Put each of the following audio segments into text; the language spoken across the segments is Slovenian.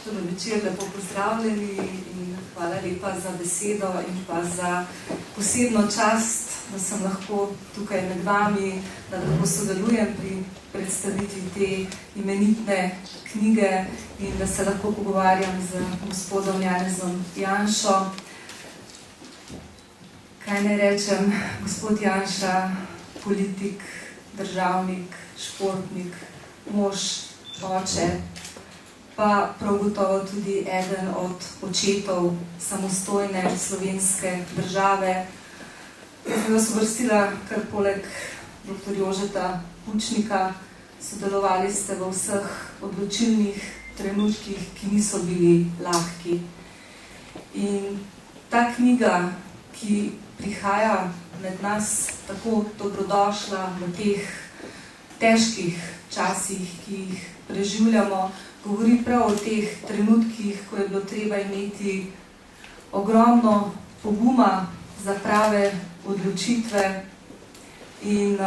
Dober večer, lepo pozdravljeni in hvala lepa za besedo in pa za posebno čast, da sem lahko tukaj med vami, da lahko sodelujem pri predstavitvi te imenitne knjige in da se lahko pogovarjam z gospodom Janezom Janšo. Kaj naj rečem, gospod Janša, politik, državnik, športnik, mož, oče, pa prav gotovo tudi eden od očetov samostojne slovenske države. Jaz sem vas uvrstila kar poleg dr. Jožeta Pučnika, sodelovali ste v vseh odločilnih trenutkih, ki niso bili lahki. In ta knjiga, ki prihaja med nas tako dobrodošla v teh težkih časih, ki jih preživljamo, govori prav o teh trenutkih, ko je bilo treba imeti ogromno poguma za prave odločitve in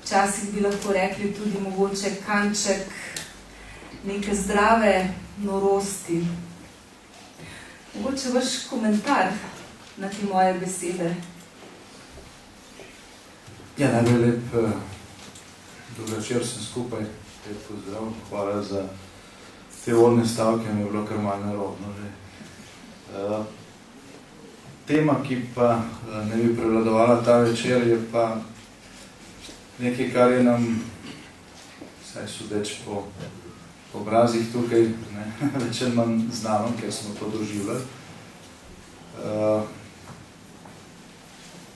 včasih bi lahko rekli tudi mogoče kanček neke zdrave norosti. Mogoče vaš komentar na te moje besede. Ja, najbolj lep dober večer sem skupaj, lep pozdrav, hvala za te vodne stavke, mi je bilo kar malo nerodno že. Tema, ki pa ne bi prevladovala ta večer, je pa nekaj, kar je nam, vsaj sodeč po obrazih tukaj, več ali manj znano, ker smo to doživljali.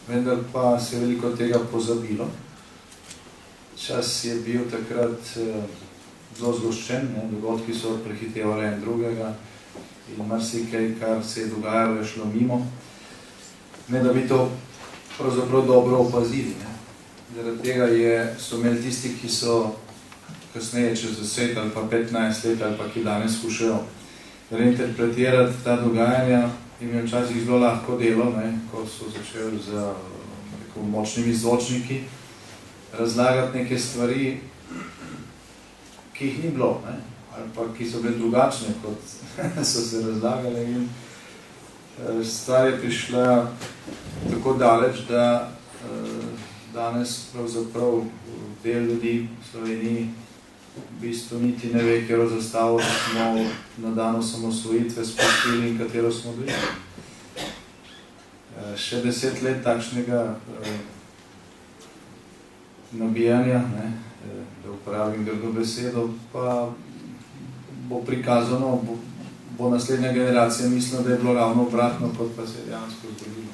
Vendar pa se je veliko tega pozabilo. Čas je bil takrat zelo zgoščen, dogodki so prehitevali en drugega in marsikaj, kar se je dogajalo, je šlo mimo. Ne da bi to pravzaprav dobro opazili. Zaradi tega so imeli tisti, ki so kasneje čez 10 ali pa 15 let ali pa ki danes skušajo reinterpretirati ta dogajanja, imeli včasih zelo lahko delo, ko so začeli z močnimi zvočniki razlagati neke stvari, ki jih ni bilo, ali pa ki so bile drugačne, kot so se razlagale. In stvar je prišla tako daleč, da danes pravzaprav del ljudi v Sloveniji v bistvu niti ne ve, katero zastavo smo na dan osamosvojitve spustili in katero smo dvigli. Še 10 let takšnega nabijanja, da uporabim grdo besedo, pa bo prikazano, bo naslednja generacija mislila, da je bilo ravno obratno, kot pa se je dejansko zgodilo.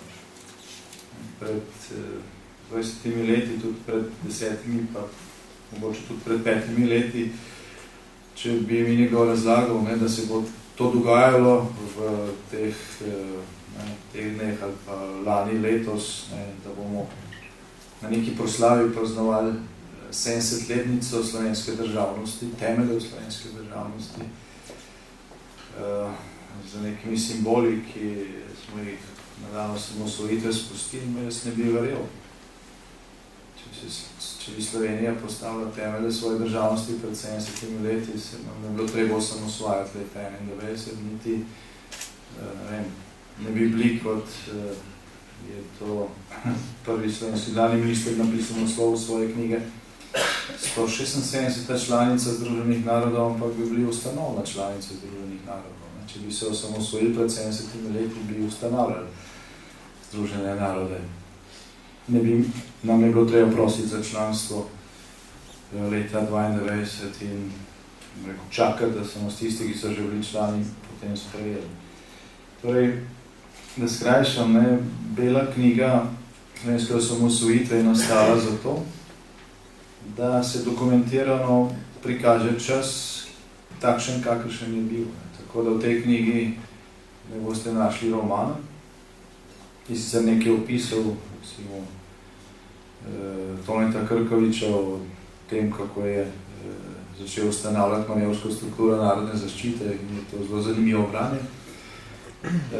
Pred 20 leti, tudi pred 10, pa mogoče tudi pred 5 leti, če bi mi nekdo razlagal, da se bo to dogajalo v teh dneh ali pa lani letos, da bomo na neki proslavi praznovali 70-letnico slovenske državnosti, temeljev slovenske državnosti, z nekimi simboli, ki smo jih na dan osamosvojitve spustili, jaz ne bi verjel. Če bi Slovenija postavila temelje svoje državnosti pred 70 leti, se nam ne bilo treba osamosvajati leta 91, niti ne bi bili, kot je to prvi slovenski dani minister napisal naslov svoje knjige. 176. članica Združenih narodov, ampak bi bili ustanovna članica Združenih narodov. Če bi se osamosvojili pred 70 leti, bi ustanovljali Združene narode. Nam je bilo treba prositi za članstvo leta 92 in čakati, da so nas tisti, ki so že bili člani, potem sprejeli. Torej, da skrajšam, bela knjiga slovenske osamosvojitve je nastala zato, da se dokumentirano prikaže čas takšen, kakršen je bil. Tako da v tej knjigi ne boste našli romana, ki sicer nekaj opisal, recimo Toneta Krkoviča o tem, kako je začel ustanavljati manevrsko strukturo narodne zaščite in je to zelo zanimivo branje.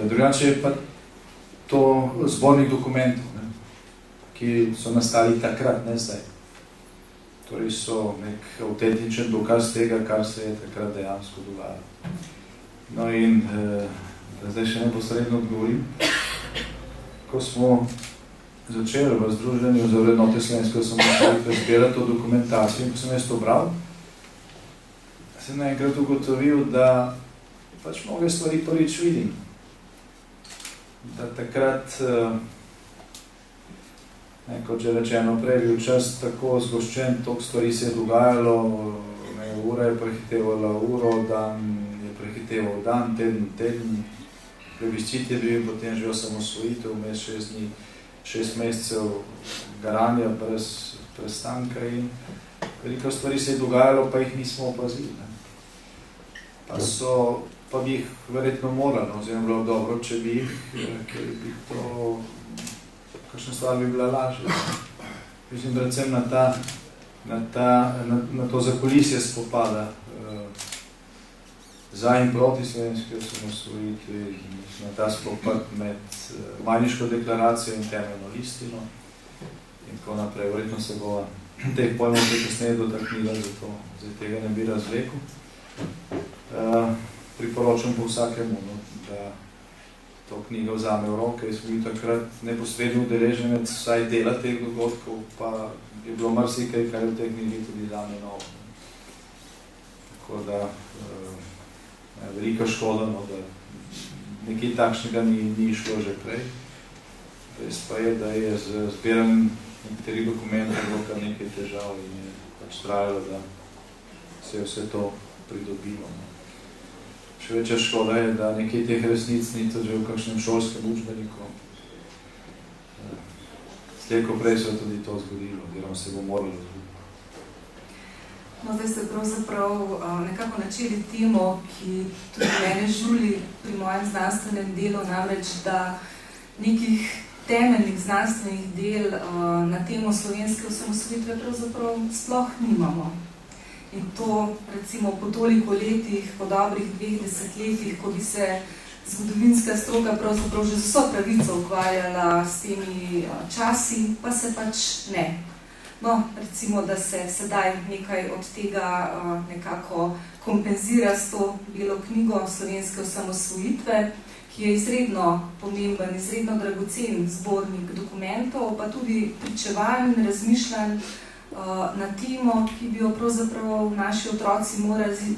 Drugače je pa to zbornik dokumentov, ki so nastali takrat, ne zdaj. Torej so nek avtentičen dokaz tega, kar se je takrat dejansko dogajalo. No in zdaj še neposredno odgovorim. Ko smo začeli v Združenju za vrednote slovenske osamosvojitve zbirati to dokumentacijo in ko sem jaz to bral, sem naenkrat ugotovil, da pač mnoge stvari prvič vidim. Da takrat, kot že rečeno prej, bil čas tako zgoščen, toliko stvari se je dogajalo, ura je prehitevala uro, dan je prehiteval dan, teden, plebiscit je bil, potem že osamosvojitev, vmes 6 mesecev garanja brez prestanka in veliko stvari se je dogajalo, pa jih nismo opazili. Pa bi jih verjetno morali, oziroma bilo dobro, če bi jih, ker bi to, kakšna stvar bi bila lažja. Mislim, predvsem na to zakulisje spopada za in proti slovenske osamosvojitve, na ta spopad med Majniško deklaracijo in temeljno listino in tako naprej. Verjetno se bo teh pojmov še kasneje dotaknila, zato zdaj tega ne bi razvlekel. Priporočam po vsakemu, da to knjigo vzame v roke. Jaz sem bil takrat neposredno udeleženec vsaj dela teh dogodkov, pa je bilo marsikaj, kar je v tej knjigi tudi zame novo. Tako da velika škoda, da nekaj takšnega ni šlo že prej. Res pa je, da je z zbiranjem nekaterih dokumentov bilo kar nekaj težav in je pač trajalo, da se je vse to pridobilo. Še večja škoda je, da nekaj teh resnic ni to že v kakšnem šolskem učbeniku. Slej ko prej se tudi to zgodilo, oziroma se bo moralo zgoditi. No, zdaj ste pravzaprav nekako načeli temo, ki tudi mene žuli pri mojem znanstvenem delu, namreč, da nekih temeljnih znanstvenih del na temo slovenske osamosvojitve pravzaprav sploh nimamo. In to, recimo, po toliko letih, po dobrih 2 desetletjih, ko bi se zgodovinska stroka pravzaprav že z vso pravico ukvarjala s temi časi, pa se pač ne. No, recimo, da se sedaj nekaj od tega nekako kompenzira s to belo knjigo slovenske osamosvojitve, ki je izredno pomemben, izredno dragocen zbornik dokumentov, pa tudi pričevanj in razmišljanj na temo, ki bi jo pravzaprav naši otroci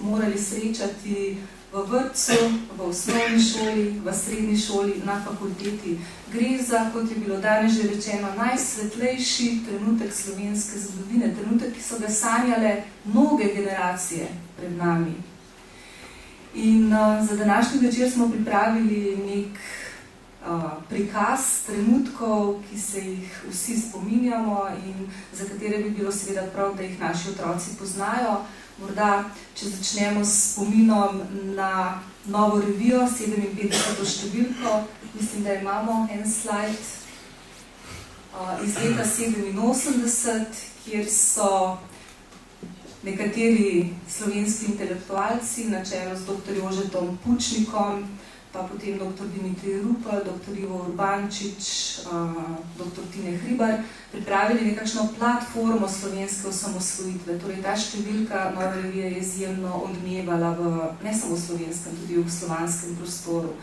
morali srečati v vrtcu, v osnovni šoli, v srednji šoli, na fakulteti. Gre za, kot je bilo danes že rečeno, najsvetlejši trenutek slovenske zgodovine, trenutek, ki so ga sanjale mnoge generacije pred nami. In za današnji večer smo pripravili nek prikaz trenutkov, ki se jih vsi spominjamo in za katere bi bilo seveda prav, da jih naši otroci poznajo. Morda, če začnemo s spominom na novo revijo, 57. številko, mislim, da imamo en slajd iz leta 87, kjer so nekateri slovenski intelektualci na čelu z dr. Jožetom Pučnikom, pa potem dr. Dimitrij Rupel, dr. Ivo Urbančič, dr. Tine Hribar, pripravili nekakšno platformo slovenske osamosvojitve. Torej, ta številka nove revije je izjemno odmevala v ne samo slovenskem, tudi v slovanskem prostoru.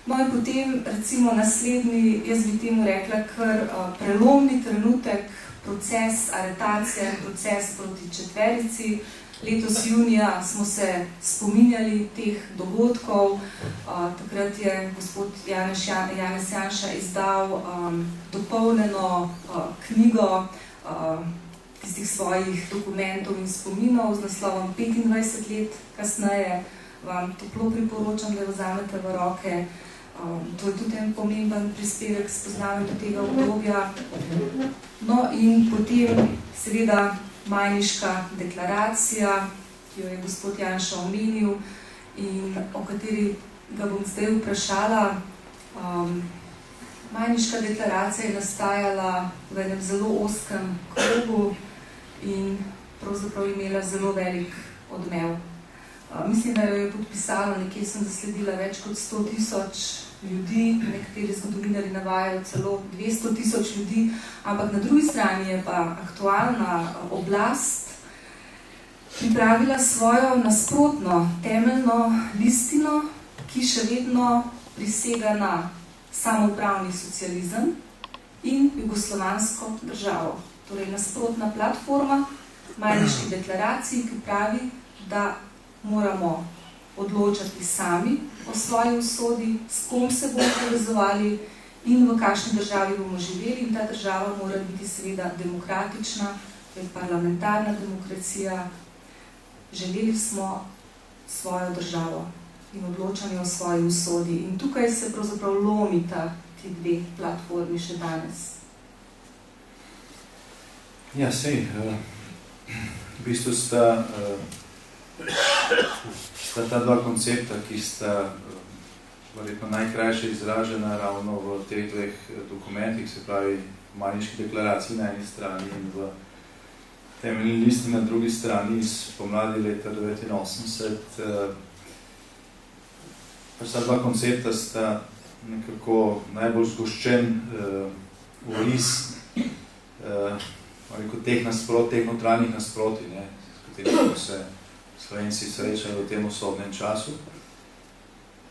No in potem, recimo, naslednji, jaz bi temu rekla, kar prelomni trenutek, proces aretacije, proces proti četverici. Letos junija smo se spominjali teh dogodkov. Takrat je gospod Janez Janša izdal dopolnjeno knjigo tistih svojih dokumentov in spominov z naslovom 25 let kasneje. Vam toplo priporočam, da jo vzamete v roke. To je tudi en pomemben prispevek k spoznavanju tega obdobja. No in potem seveda Majniška deklaracija, ki jo je gospod Janša omenil in o kateri ga bom zdaj vprašala. Majniška deklaracija je nastajala v enem zelo ozkem krogu in pravzaprav imela zelo velik odmev. Mislim, da jo je podpisalo, nekje sem zasledila več kot 100.000 ljudi, nekateri zgodovinarji navajajo celo 200.000 ljudi, ampak na drugi strani je pa aktualna oblast pripravila svojo nasprotno temeljno listino, ki še vedno prisega na samoupravni socializem in jugoslovansko državo. Torej, nasprotna platforma Majniški deklaraciji, ki pravi, da moramo odločati sami o svoji usodi, s kom se bomo povezovali in v kakšni državi bomo živeli. In ta država mora biti seveda demokratična, to je parlamentarna demokracija. Želeli smo svojo državo in odločanje o svoji usodi. In tukaj se pravzaprav lomita ti dve platformi še danes. Ja, sej, v bistvu sta ta dva koncepta, ki sta verjetno najkrajše izražena ravno v teh dveh dokumentih, se pravi v Majniški deklaraciji na eni strani in v temeljni listi na drugi strani iz pomladi leta 1989. Ta dva koncepta sta nekako najbolj zgoščen oris teh notranjih nasproti, s katerimi se Slovenci srečajo v tem osobnem času.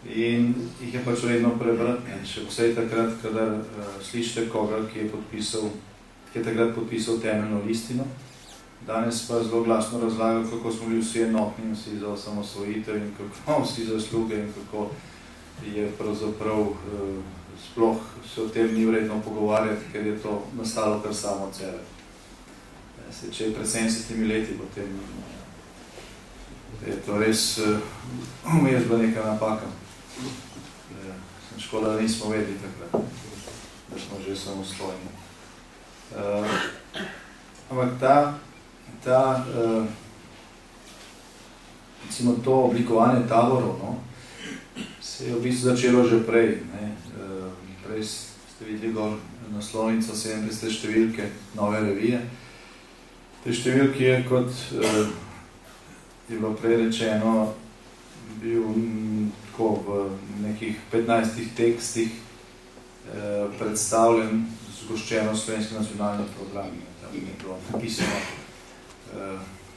In jih je pač vredno prebrati, še vsej takrat, kadar slišite koga, ki je takrat podpisal temeljno listino. Danes pa zelo glasno razlaga, kako smo bili vsi enotni, vsi za osamosvojitev in kako vsi zasluge in kako je pravzaprav sploh se o tem ni vredno pogovarjati, ker je to nastalo kar samo od sebe. Če je pred 70 leti, potem je to res vmes bila neka napaka. Škoda, da nismo vedeli takrat, da smo že samostojni. Ampak recimo to oblikovanje taborov, se je v bistvu začelo že prej. Prej ste videli gor naslovnico 70. številke Nove revije. Te številki je, kot je bilo prej rečeno, bil tako v nekih 15 tekstih predstavljen zgoščeno slovenski nacionalni program. Tam je bilo napisano,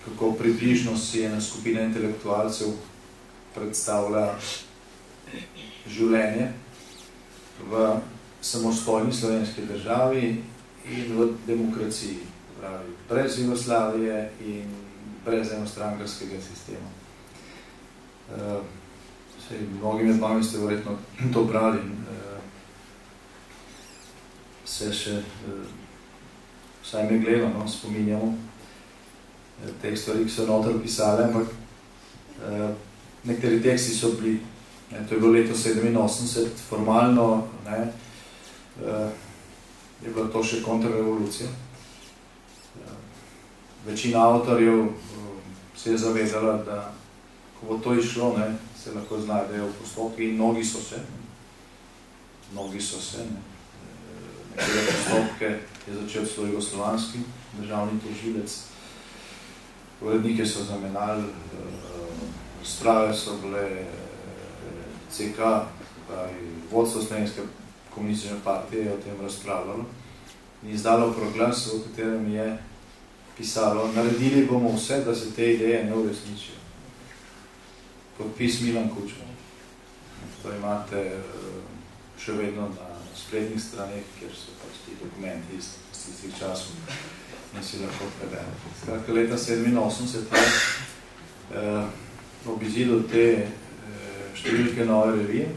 kako približno si ena skupina intelektualcev predstavlja življenje v samostojni slovenski državi in v demokraciji, pravi, brez Jugoslavije in brez enostrankarskega sistema. Mnogi med vami ste verjetno to brali, se še vsaj me gledano spominjamo teh stvari, ki so noter pisali, ampak nekateri teksti so bili, to je bilo leto 87, formalno je bila to še kontrrevolucija. Večina avtorjev se je zavedala, da ko bo to išlo, se lahko znajdejo v postopki in mnogi so se. Nekatere postopke je začel celo jugoslovanski državni tožilec. Urednike so zamenjali, razprave so bile, CK, vodstvo Slovenske komunistične partije je o tem razpravljalo in izdalo proglas, v katerem je pisalo, naredili bomo vse, da se te ideje ne uresničijo. Podpis Milan Kučman. To imate še vedno na spletnih straneh, kjer so pač ti dokumenti iz tistih časov in si lahko preberete. Skratka, leta 87 ob izidu te številke Nove revije,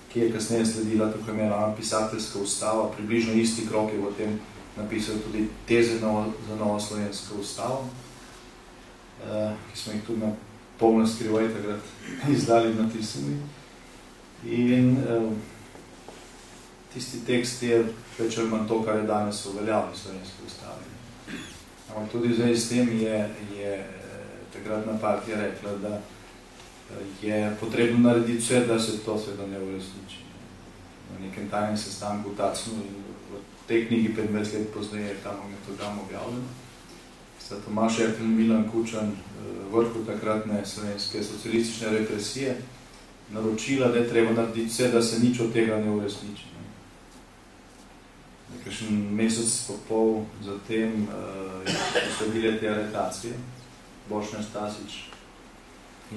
ki je kasneje sledila tako imenovana pisateljska ustava, približno isti krok je v tem napisal tudi teze za novo slovensko ustavo, ki smo jih tudi na polno skrivaj takrat izdali natisali. In tisti tekst je več ali manj to, kar je danes v veljavi slovenske ustave. Ampak tudi zdaj s tem je takratna partija rekla, da je potrebno narediti vse, da se to seveda ne uresniči. Na nekem tajnem sestanku v Tacnu in v tej knjigi 25 let pozneje je ta magnetogram objavljen. Sta Tomaž Epel in Milan Kučan, vrhu takratne slovenske socialistične represije, naročila, da je treba narediti vse, da se nič od tega ne uresniči. Nekajšen mesec pa pol zatem so bile te aretacije, Bošnja Stasič,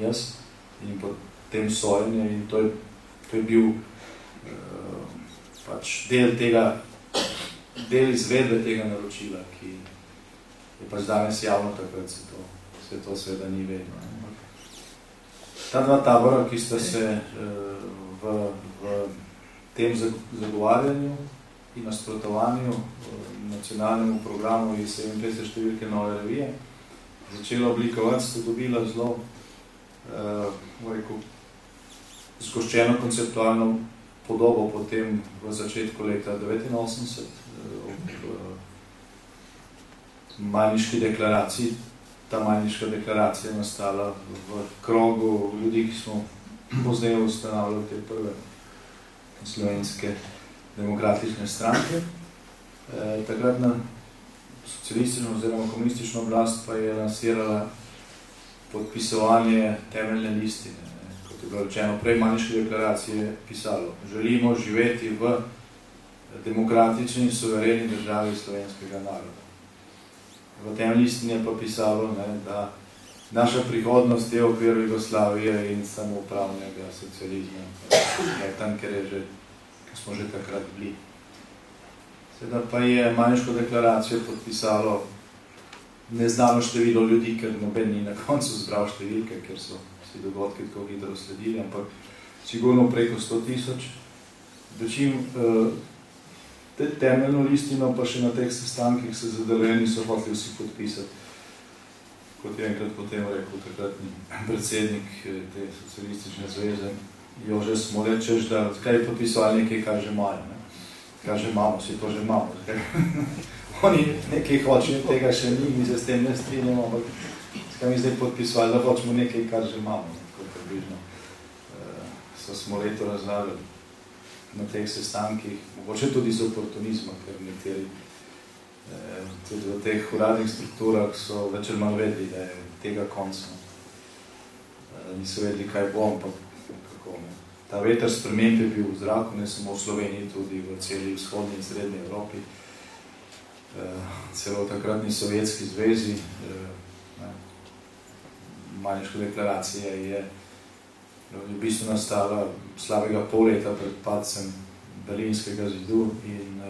jaz, in tem sojenju in to je bil pač del izvedbe tega naročila, ki je pač danes javno, takrat se to seveda ni vedno. Ta dva tabora, ki sta se v tem zagovarjanju in nasprotovanju nacionalnemu programu iz 57. številke Nove revije začela oblikovati, sta dobila zelo zgoščeno konceptualno podobo potem v začetku leta 1989 v Majniški deklaraciji. Ta Majniška deklaracija je nastala v krogu ljudi, ki smo pozneje ustanavljali te prve slovenske demokratične stranke. Takratna socialistična oziroma komunistična oblast pa je lansirala podpisovanje temeljne listine. Kot je bilo rečeno, prej Majniške deklaracije je pisalo: želimo živeti v demokratični in suvereni državi slovenskega naroda. V tem listini je pa pisalo, da naša prihodnost je v okviru Jugoslavije in samoupravnega socializma. Tam, kjer smo že takrat bili. Seveda pa je Majniško deklaracijo podpisalo neznano število ljudi, ker noben ni na koncu zbral številke, ker so vsi dogodki tako hitro sledili, ampak sigurno preko 100.000. Dočim temeljno listino pa še na teh sestankih se zadeljeni so hoteli vsi podpisati. Kot je enkrat potem rekel takratni predsednik te socialistične zveze, Jože Smolečeš, da kaj je podpisovali nekaj, kar že imajo. Kar že imamo, si to že imamo. Oni nekaj hočejo, tega še ni, mi se s tem ne strinjamo, ampak kaj mi zdaj podpisovali, da hočemo nekaj, kar že imamo. Tako približno so Smoleto razlagali na teh sestankih, mogoče tudi z oportunizma, ker nekateri tudi v teh uradnih strukturah so več ali manj vedeli, da je tega konca. Niso vedeli, kaj bo, ampak kako ne. Ta veter sprememb je bil v zraku, ne samo v Sloveniji, tudi v celi vzhodni in srednji Evropi, celo v takratni Sovjetski zvezi. Majniška deklaracija je v bistvu nastala slabega pol leta pred padcem Berlinskega zidu in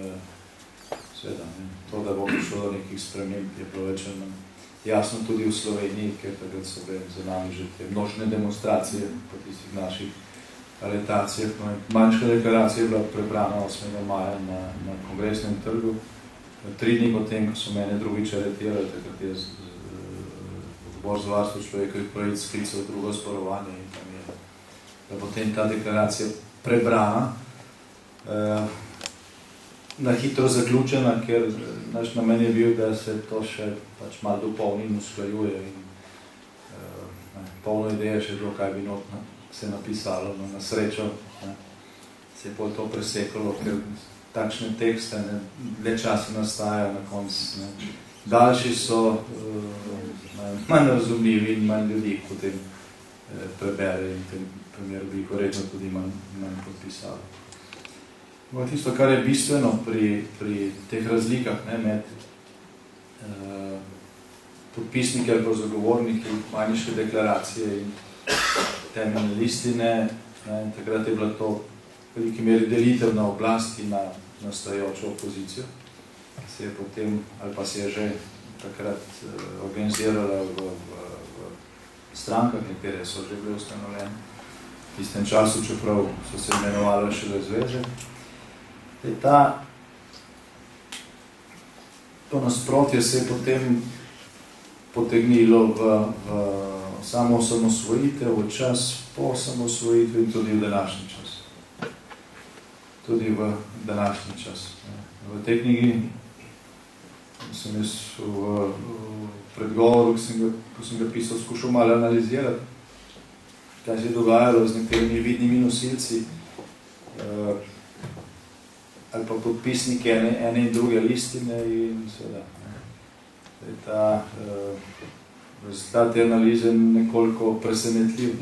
seveda, to, da bo prišlo do nekih sprememb, je bilo več jasno tudi v Sloveniji, ker takrat so bile za nami že te množne demonstracije po tistih naših aretacijah. Majniška deklaracija je bila prebrana 8. maja na Kongresnem trgu. 3 dni potem, ko so mene drugič aretirali, takrat je Odbor za varstvo človekovih pravic sklical drugo zborovanje in tam je da potem ta deklaracija prebrana, na hitro zaključena, ker naš namen je bil, da se to še pač malo dopolni in usklajuje in polno ideje še bilo, kaj bi notno se napisalo, no, na srečo se je pol to presekalo, ker takšne tekste dlje časa nastajajo na koncu. Daljši so manj razumljivi in manj ljudi potem prebere in v tem primeru bi korečno tudi manj podpisali. Tisto, kar je bistveno pri teh razlikah med podpisniki ali pa zagovorniki Majniške deklaracije in temeljne listine, takrat je bila to v veliki meri delitev na oblast in na nastajajočo opozicijo, ki se je potem, ali pa se je že takrat organizirala v strankah, nekatere so že bile ustanovljene v tistem času, čeprav so se imenovali šele zveze. To nasprotje se je potem potegnilo v samo osamosvojitev, v čas po osamosvojitvi in tudi v današnji čas. Tudi v današnji čas. V tej knjigi sem jaz v predgovoru, ko sem ga pisal, skušal malo analizirati, kaj se je dogajalo z nekaterimi vidnimi nosilci ali pa podpisniki ene in druge listine in seveda. Rezultat te analize je nekoliko presenetljiv.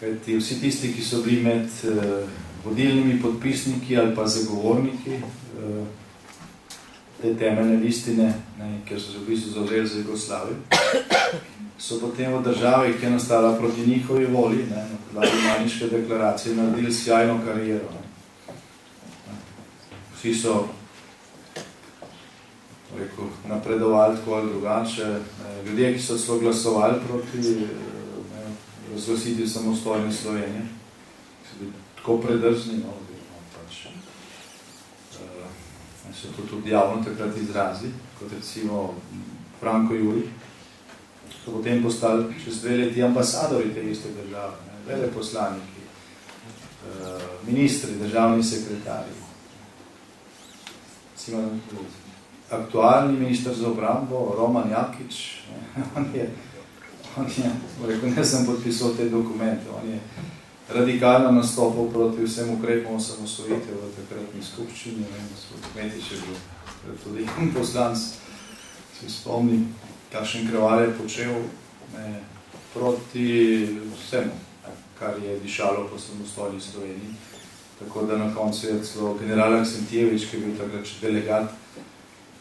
Kajti vsi tisti, ki so bili med vodilnimi podpisniki ali pa zagovorniki te temeljne listine, ne, ker so se v bistvu zavzeli za Jugoslavijo, so potem v državi, ki je nastala proti njihovi voli, ne, na podlagi Majniške deklaracije, naredili sjajno kariero. Ne. Vsi so napredovali tako ali drugače. Ljudje, ki so celo glasovali proti razglasiti samostojne Slovenije, so bili tako predrzni, no, pač, se to tudi javno takrat izrazi, kot recimo Franko Juri, so potem postali čez 2 leti ambasadori te iste države, veleposlaniki, ministri, državni sekretarji. Aktualni minister za obrambo, Roman Jakič, on je rekel, ne sem podpisal te dokumente, on je radikalno nastopil proti vsem ukrepom osamosvojitev v takratni skupščini, gospod Kmetič je bil tudi poslanc, si spomni, kakšen kraval je počel proti vsemu, kar je dišalo po samostojni Sloveniji. Tako da na koncu je celo general Aksentijevič, ki je bil takrat delegat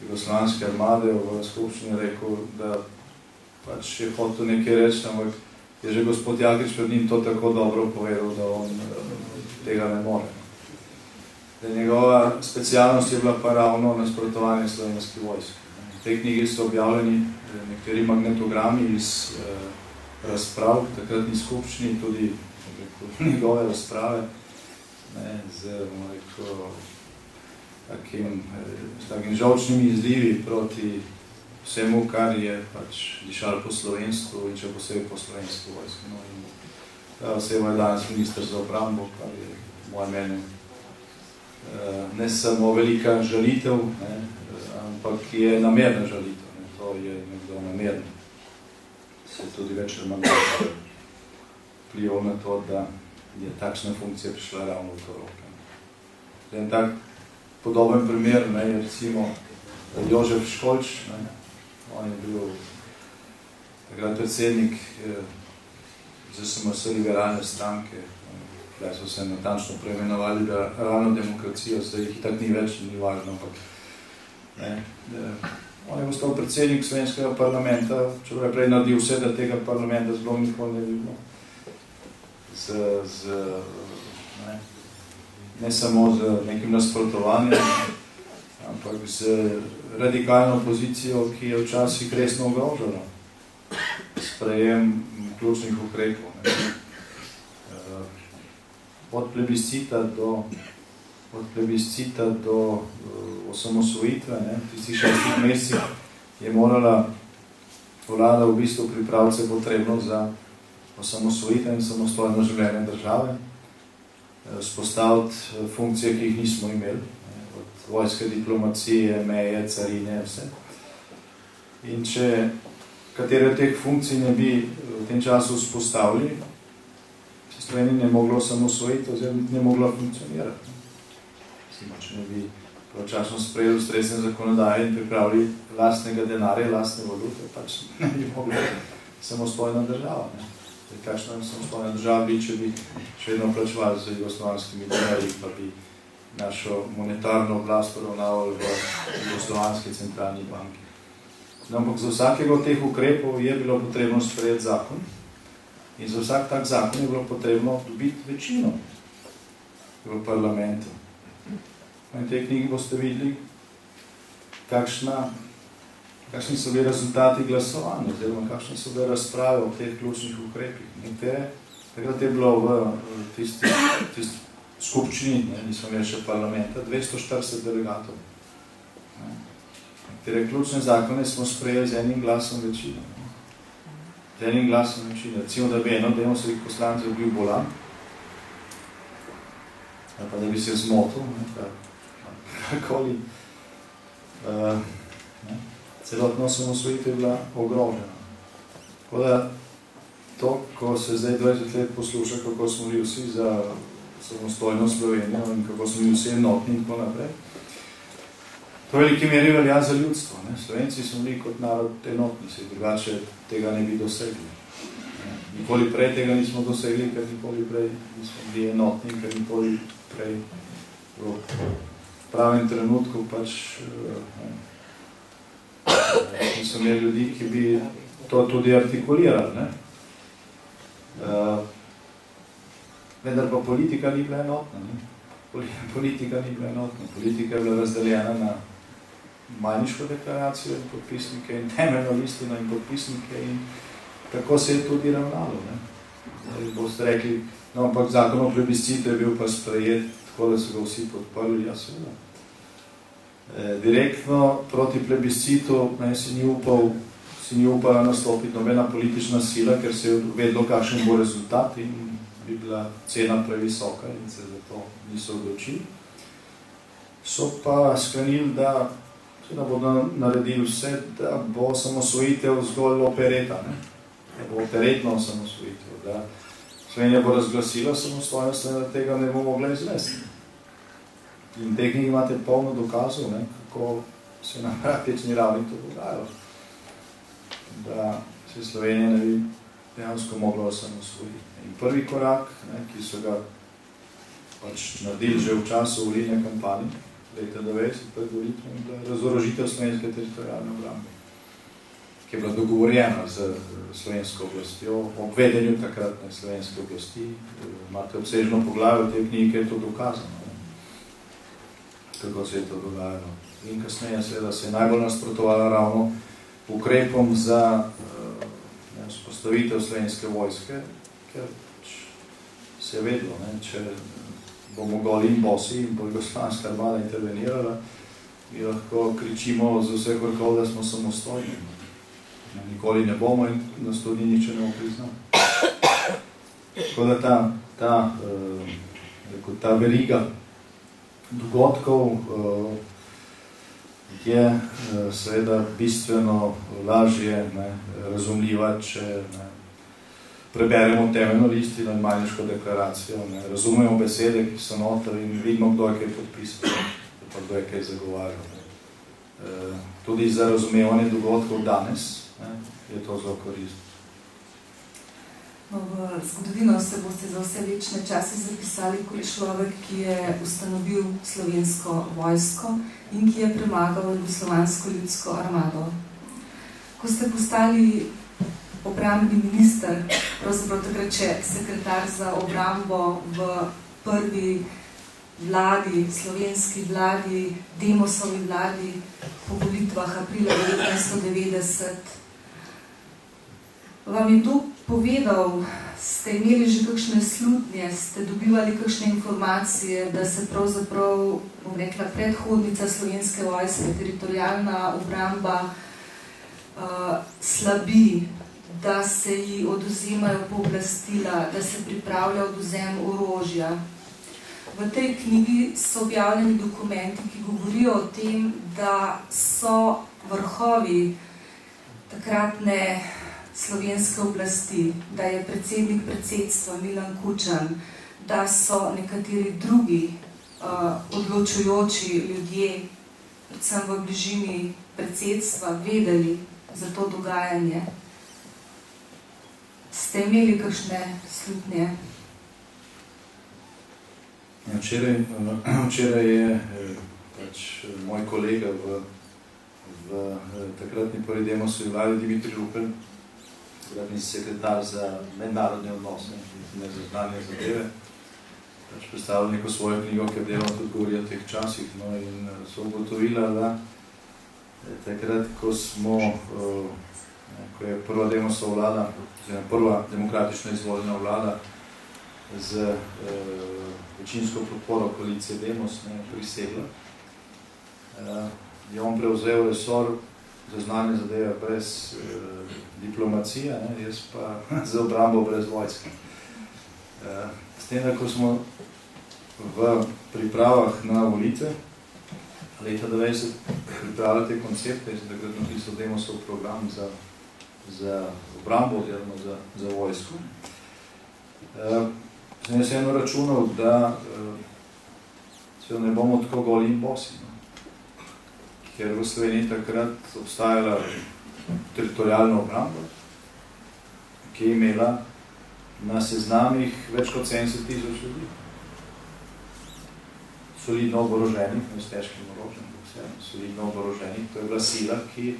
Jugoslovanske armade v skupščini, rekel, da pač je hotel nekaj reči, ampak je že gospod Jakič pred njim to tako dobro povedal, da on tega ne more. Da njegova specialnost je bila pa ravno nasprotovanje slovenski vojski. V tej knjigi so objavljeni nekateri magnetogrami iz razprav, takratni skupščini, tudi njegove razprave, z takim žolčnimi izlivi proti vsemu, kar je pač dišalo po slovenstvu in če posebej po slovenski vojski. No, in ta oseba je danes minister za obrambo, kar je v mojem mnenju ne samo velika žalitev, ne, ampak je namerna žalitev. Ne. To je nekdo namerno. Se tudi večer manj vplival na to, da je takšna funkcija prišla ravno v to roke. En tak podoben primer je recimo Jožef Školč, on je bil takrat predsednik ZSMS liberalne stranke, kaj so se natančno preimenovali liberalno demokracijo, zdaj jih tak ni več, ni važno, ampak on je postal predsednik slovenskega parlamenta, čeprav je prej naredil vse, da tega parlamenta zelo nikoli ne vidno. Ne samo z nekim nasprotovanjem, ampak z radikalno pozicijo, ki je včasih resno ogrožala sprejem ključnih ukrepov. Od plebiscita do osamosvojitve, v tistih 6 mesecih je morala vlada v bistvu pripraviti se potrebno za osamosvojitev in samostojno življenje države, spostaviti funkcije, ki jih nismo imeli, od vojske, diplomacije, meje, carine, vse. In če katere od teh funkcij ne bi v tem času vzpostavili, se Slovenija ne mogla osamosvojiti oziroma ne mogla funkcionirati. Če ne bi pravočasno sprejeli ustrezne zakonodaje in pripravili lastnega denarja, lastne valute, pač ne bi mogla samostojna država. Kakšna samostojna država bi, če bi še vedno plačevali z jugoslovanskimi denarji, pa bi našo monetarno oblast poravnavali v jugoslovanski centralni banki. No, ampak za vsakega od teh ukrepov je bilo potrebno sprejeti zakon in za vsak tak zakon je bilo potrebno dobiti večino v parlamentu. In v tej knjigi boste videli, kakšni so bili rezultati glasovanja, oziroma kakšne so bile razprave o teh ključnih ukrepih. Takrat je bilo v tisti skupščini, nismo imeli še parlamenta, 240 delegatov. Nekatere ključne zakone smo sprejeli z enim glasom večine. Z enim glasom večine. Recimo, da bi eno demosovih poslancev bil bolan, ali pa da bi se zmotil, karkoli. Celotno osamosvojitev je bila ogrožena. Tako da to, ko se zdaj 20 let posluša, kako smo bili vsi za samostojno Slovenijo in kako smo bili vsi enotni in tako naprej, to veliki meri velja za ljudstvo. Slovenci smo bili kot narod enotni, se drugače tega ne bi dosegli. Nikoli prej tega nismo dosegli, ker nikoli prej nismo bili enotni, ker nikoli prej v pravem trenutku pač niso imeli ljudi, ki bi to tudi artikulirali. Ne? Vendar pa politika ni bila enotna. Ne? Politika ni bila enotna. Politika je bila razdeljena na Majniško deklaracijo in podpisnike in temeljno listino in podpisnike in tako se je tudi ravnalo. Ne? Boste rekli, no, ampak zakon o plebiscitu je bil pa sprejet, tako da so ga vsi podprli, ja seveda. Direktno proti plebiscitu si ni upala nastopiti nobena politična sila, ker se je vedlo, kakšen bo rezultat in bi bila cena previsoka in se zato niso odločili. So pa sklenili, da bodo naredili vse, da bo osamosvojitev zgolj opereta, ne? Da bo operetna osamosvojitev, da Slovenija bo razglasila samostojnost, da tega ne bo mogla izvesti. In teh knjig imate polno dokazov, ne, kako se na praktični ravni to dogajalo. Da se Slovenija ne bi dejansko mogla osamosvojiti. In prvi korak, ne, ki so ga pač naredili že v času volilne kampanje, leta 90, pred volitvami, bila razorožitev slovenske teritorijalne obrambe, ki je bila dogovorjena z slovensko oblastjo, ob vedenju takratne slovenske oblasti. Imate obsežno poglavje v tej knjigi, ki je to dokazano, ne? Kako se je to dogajalo. In kasneje seveda se je najbolj nasprotovala ravno ukrepom za vzpostavitev slovenske vojske, ker se je vedlo, ne, če bomo goli in bosi in bo jugoslovanska armada intervenirala, mi lahko kričimo z vseh vrhov, da smo samostojni. Nikoli ne bomo in nas tudi nič ne priznamo. Tako da ta veriga dogodkov je seveda bistveno lažje razumljiva, če preberemo temeljno listino in Majniško deklaracijo, razumemo besede, ki so noter in vidimo, kdo je kaj podpisal, pa kdo je kaj zagovarjal. Tudi za razumevanje dogodkov danes je to zelo koristno. V zgodovino se boste za vse večne čase zapisali kot človek, ki je ustanovil slovensko vojsko in ki je premagal jugoslovansko ljudsko armado. Ko ste postali obrambni minister, pravzaprav takrat še sekretar za obrambo v prvi vladi, slovenski vladi, Demosovi vladi, po volitvah aprila 1990, vam je to povedal, ste imeli že kakšne slutnje, ste dobivali kakšne informacije, da se pravzaprav, bom rekla, predhodnica slovenske vojske, teritorijalna obramba, slabi, da se ji odvzemajo pooblastila, da se pripravlja odvzem orožja. V tej knjigi so objavljeni dokumenti, ki govorijo o tem, da so vrhovi takratne slovenske oblasti, da je predsednik predsedstva Milan Kučan, da so nekateri drugi odločujoči ljudje, predvsem v bližini predsedstva, vedeli za to dogajanje. Ste imeli kakšne slutnje? Včeraj je moj kolega v takratni prvi Demosovi vladi Dimitrij Rupel, takratni sekretar za mednarodne odnose in nezaznanje zadeve, predstavil neko svojo knjigo, ki je delal tudi govori o teh časih, in so ugotovila, da takrat, ko je prva Demosova vlada, prva demokratična izvoljena vlada z večinsko podporo koalicije Demos prisegla, je on prevzel resor za znanje zadeve brez diplomacije, jaz pa za obrambo brez vojske. S tem, da ko smo v pripravah na volitve leta 90 pripravljali te koncepte, jaz sem takrat napisal Demosov program za obrambo oziroma za vojsko. Sem jaz eno računal, da se ne bomo tako goli in bosi, ker v Sloveniji takrat obstajala teritorijalna obramba, ki je imela na seznamih več kot 70 000 ljudi. solidno oboroženih, ne s težkim orožjem, solidno oboroženih. To je bila sila, ki,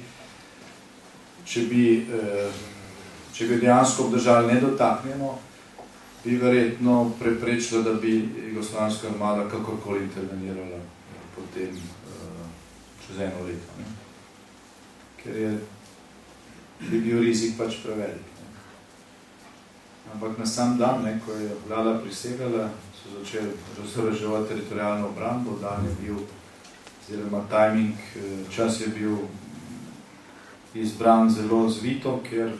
če bi dejansko obdržali nedotaknjeno, bi verjetno preprečila, da bi jugoslovanska armada kakorkoli intervenirala potem čez eno leto. Ne? Ker bi bil rizik pač prevelik. Ne? Ampak na sam dan, ne, ko je vlada prisegala, so začeli razoroževati teritorijalno obrambo, dan je bil, oziroma timing, čas je bil izbran zelo zvito, ker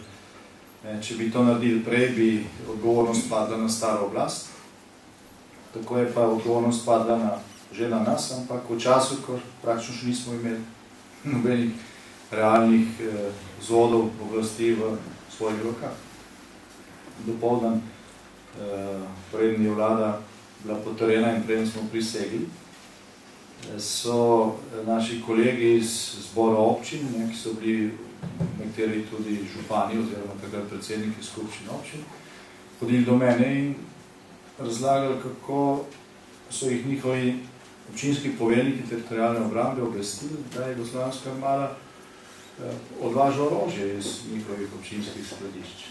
če bi to naredili prej, bi odgovornost padla na staro oblast. Tako je pa odgovornost padla že na nas, ampak v času, ko praktično še nismo imeli nobenih realnih vzvodov oblasti v svojih rokah. Dopoldan, preden je vlada bila potrjena in preden smo prisegli, so naši kolegi iz zbora občin, ki so bili nekateri tudi župani oziroma takrat predsedniki skupščin občin, hodili do mene in razlagali, kako so jih njihovi občinski poveljniki teritorijalne obrambe obvestili, da je jugoslovanska armada odvaža orožje iz njihovih občinskih skladišč.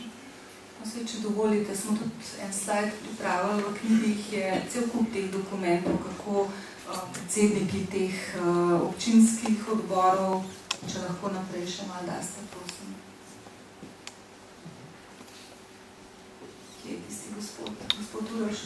Če dovolite, smo tudi en slajd pripravili, v knjigih je cel kup teh dokumentov, kako predsedniki teh občinskih odborov, če lahko naprej še malo daste, prosim. Kje je tisti gospod Uroš?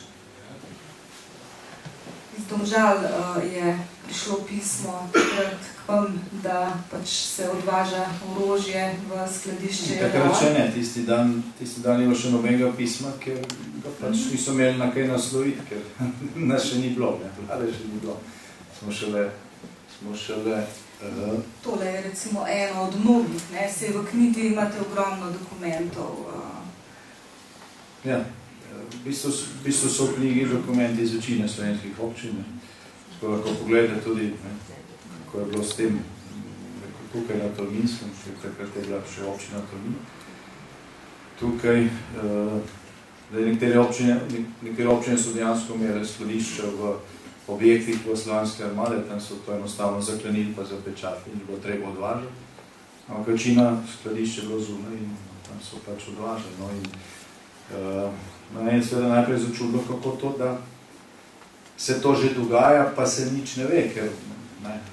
Iz Domžal je prišlo pismo takrat k vam, da pač se odvaža orožje v skladišče. Takrat še ne, tisti dan je bilo še nobenega pisma, ker ga pač niso imeli na kaj nasloviti, ker nas še ni bilo, vlade še ni bilo. Smo šele... Tole je recimo eno od mnogih, ne? Saj v knjigi imate ogromno dokumentov. Ja, v bistvu so v knjigi dokumenti iz večine slovenskih občin. Tako lahko pogledate tudi, kako je bilo s tem tukaj na Tolminskem, takrat je bila še občina Tolmin. Tukaj, nekatere občine so dejansko imele skladišča v objektih jugoslovanske armade, tam so to enostavno zaklenili pa zapečatili in bilo treba odvažati. Ampak večina skladišče je bilo zunaj in tam so pač odvažali. No, in meni je seveda najprej začudilo, kako to, da se to že dogaja, pa se nič ne ve, ker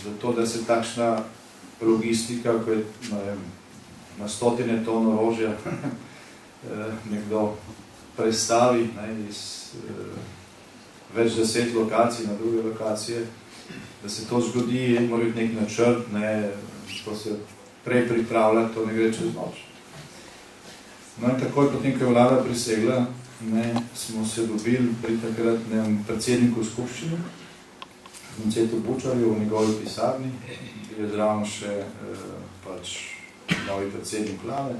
zato, da se takšna logistika, ko je na 100 ton orožja nekdo prestavi iz več 10 lokacij na druge lokacije, da se to zgodi, mora biti nek načrt, to se prej pripravlja, to ne gre čez noč. No in takoj potem, ko je vlada prisegla, smo se dobili pri takratnem predsedniku skupščine, Vincetu Bučarju, v njegovi pisarni, ki je zraven še pač novi predsednik vlade,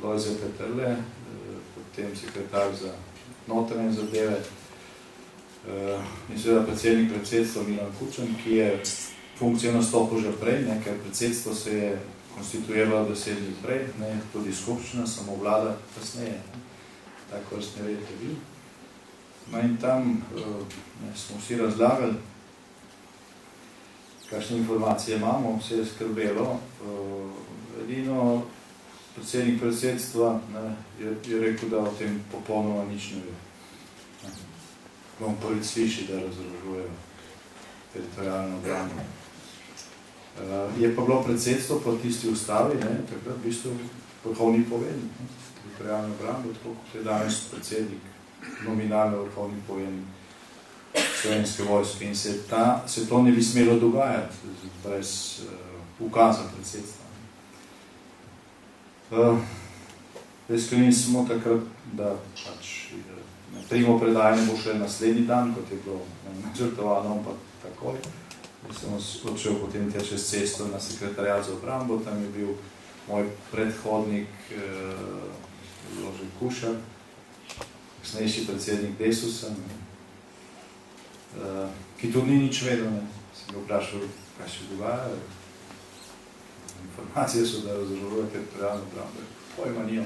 Lojze Peterle, potem sekretar za notranje zadeve, in seveda predsednik predsedstva Milan Kučan, ki je funkcijo nastopil že prej, ker predsedstvo se je konstituiralo 10 dni prej, tudi skupščina, samo vlada kasneje, tako vrstni red je bil. No in tam smo vsi razlagali, kakšne informacije imamo, vse je skrbelo. Edino predsednik predsedstva je rekel, da o tem popolnoma nič ne ve. Bom prvi sliši, da razorožujejo teritorijalno obrambo. Je pa bilo predsedstvo po tisti ustavi, takrat v bistvu vrhovni poveljnik teritorijalne obrambe, tako kot je danes predsednik nominalno vrhovni poveljnik Slovenske vojske. In se to ne bi smelo dogajati brez ukaza predsedstva. Sklenili smo takrat, da pač primo predajanje bo šele naslednji dan, kot je bilo načrtovano, ampak takoj. Sem odšel potem čez cesto na sekretariat za obrambo, tam je bil moj predhodnik Ložek Kušar, kasnejši predsednik Desusa, ki tudi ni nič vedel. Sem ga vprašal, kaj še dogaja. Informacije so, da razorožuje teritorijalno obrambo. Pojma nijo.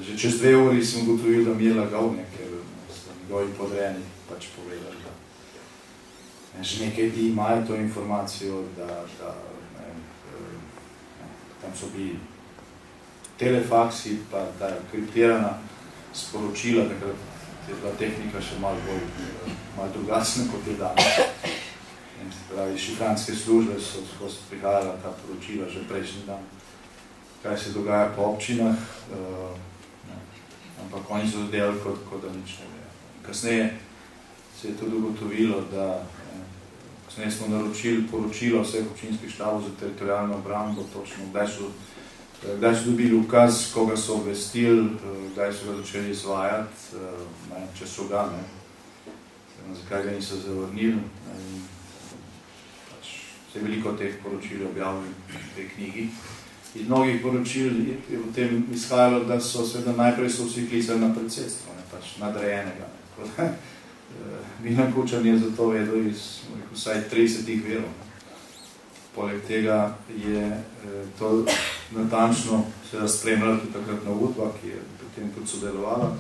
Že čez 2 uri sem ugotovil, da mi je lagal, ker so njegovi podrejeni pač povedali, da že nekaj dni imajo to informacijo, da tam so bili telefaksi, pa ta kriptirana sporočila, takrat je bila tehnika še malo drugačna, kot je danes. In pravi, šifranske službe so skozi prihajala ta poročila že prejšnji dan, kaj se dogaja po občinah, ampak oni so delali, kot da nič ne vejo. Kasneje se je tudi ugotovilo, da kasneje smo naročili poročilo vseh občinskih štabov za teritorialno obrambo, točno kdaj so dobili ukaz, koga so obvestili, kdaj so ga začeli izvajati, če so ga, zakaj ga niso zavrnili. Se je veliko teh poročil objavili v tej knjigi. Iz mnogih poročil je potem izhajalo, da so seveda najprej so vsi klicali na predsedstvo, pač nadrejenega. Milan Kučan je za to vedel iz vsaj 30 verov. Poleg tega je to natančno seveda spremljala tudi takratna Udba, ki je potem tudi sodelovala.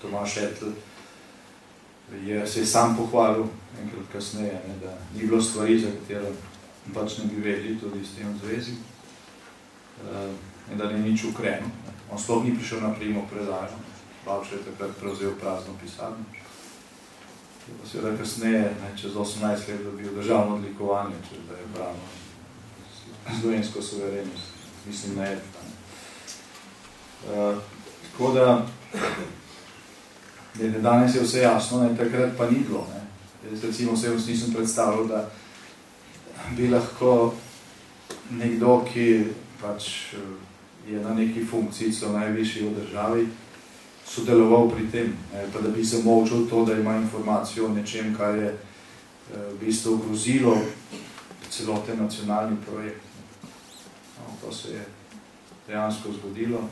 Tomaž Etl se je sam pohvalil enkrat kasneje, da ni bilo stvari, za katero pač ne bi vedeli tudi s tem v zvezi, in da ni nič ukrenil. On sploh ni prišel na primo predajo, Bavčar je takrat prevzel prazno pisarno. Pa seveda kasneje, čez 18 let dobil državno odlikovanje, če da je branil slovensko suverenost, mislim na Edka. Tako da, danes je vse jasno, takrat pa ni bilo. Recimo vse nisem predstavljal, da bi lahko nekdo, ki pač je na neki funkciji, celo najvišji v državi, sodeloval pri tem, pa da bi zamovčil to, da ima informacijo o nečem, kar je v bistvu grozilo celoten nacionalni projekt. To se je dejansko zgodilo.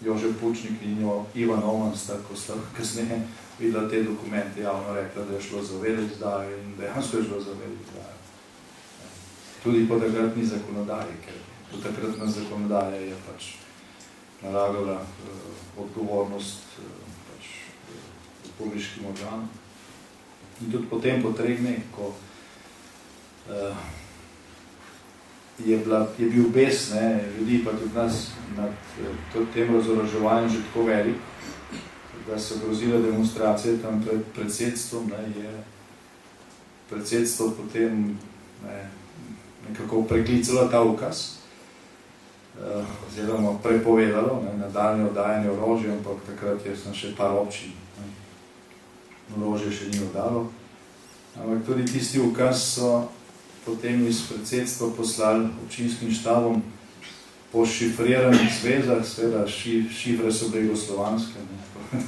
Jože Pučnik in Ivan Oman sta, ko sta kasneje videla te dokumente, javno rekla, da je šlo za veleizdajo in dejansko je šlo za veleizdajo. Tudi po takratni zakonodaji, ker po takratna zakonodaja je pač nalagala odgovornost republiškim organom. In tudi potem po 3 dneh, ko je bil bes ljudi, pa tudi nas nad tem razoroževanjem že tako velik, da so grozile demonstracije tam pred predsedstvom, je predsedstvo potem nekako preklicalo ta ukaz, oziroma prepovedalo nadaljnje oddajanje orožja, ampak takrat je še par občin. Orožje še ni oddalo. Ampak tudi tisti ukaz so potem iz predsedstva poslali občinskim štabom po šifriranih zvezah, seveda šifre so jugoslovanske,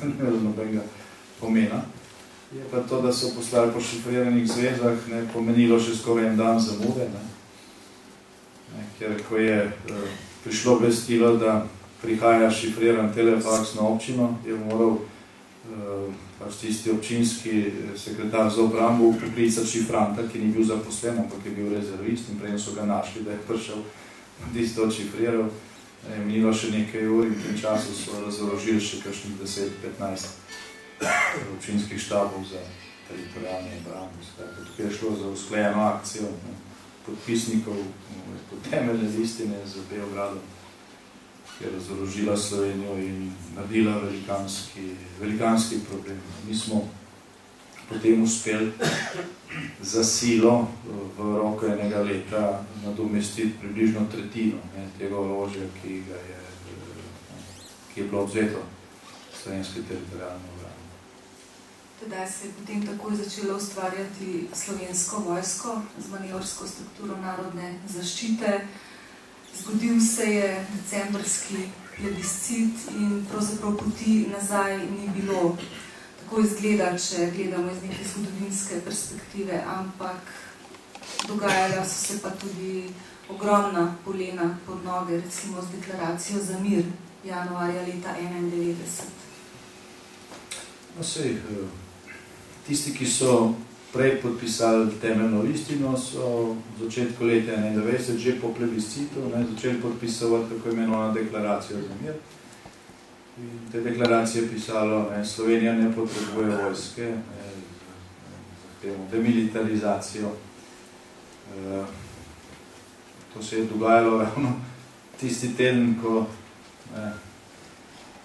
ne bilo nobenega pomena. Je pa to, da so poslali po šifriranih zvezah, pomenilo še skoraj en dan zamude, ker ko je prišlo obvestilo, da prihaja šifriran telefaks na občino, je moral pač tisti občinski sekretar za obrambo poklicati šifranta, ki ni bil zaposlen, ampak je bil rezervist, in prej so ga našli, da je prišel tisto odšifriral. Minilo še nekaj ur in v tem času so razorožili še kakšnih 10-15 občinskih štabov za teritorialne obrambe. Tukaj je šlo za usklajeno akcijo podpisnikov pod temeljne listine z Beogradom, ki je razorožila Slovenijo in naredila velikanski problem. Mi smo potem uspeli za silo v roku enega leta nadomestiti približno tretjino tega orožja, ki je bilo odvzeto slovenske teritorialne obrambe. Tedaj se je potem takoj začelo ustvarjati slovensko vojsko z manevrsko strukturo narodne zaščite. Zgodil se je decembrski plebiscit in pravzaprav poti nazaj ni bilo. Tako izgleda, če gledamo iz neke zgodovinske perspektive, ampak dogajala so se pa tudi ogromna polena pod noge, recimo z deklaracijo za mir januarja leta 1991. Tisti, ki so prej podpisali temeljno listino, so v začetku leta 1991, že po plebiscitu, začeli podpisovati tako imenovano deklaracijo za mir. In te deklaracije pisalo, Slovenija ne potrebuje vojske, demilitarizacijo. To se je dogajalo ravno tisti teden, ko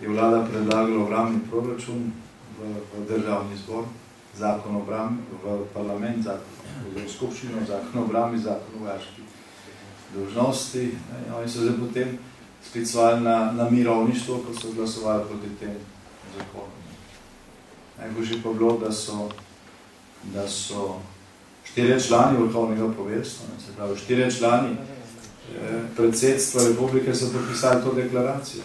je vlada predlagala obrambni proračun v državni zbor, zakon o obrambi, v parlament, v skupščino, zakon o obrambi, zakon o vojaški dolžnosti. Oni so se potem sklicovali na mirovništvo, ko so glasovali proti tem zakonu. Najboljše pa bilo, da so 4 člani vrhovnega poveljstva, se pravi 4 člani predsedstva republike so podpisali to deklaracijo.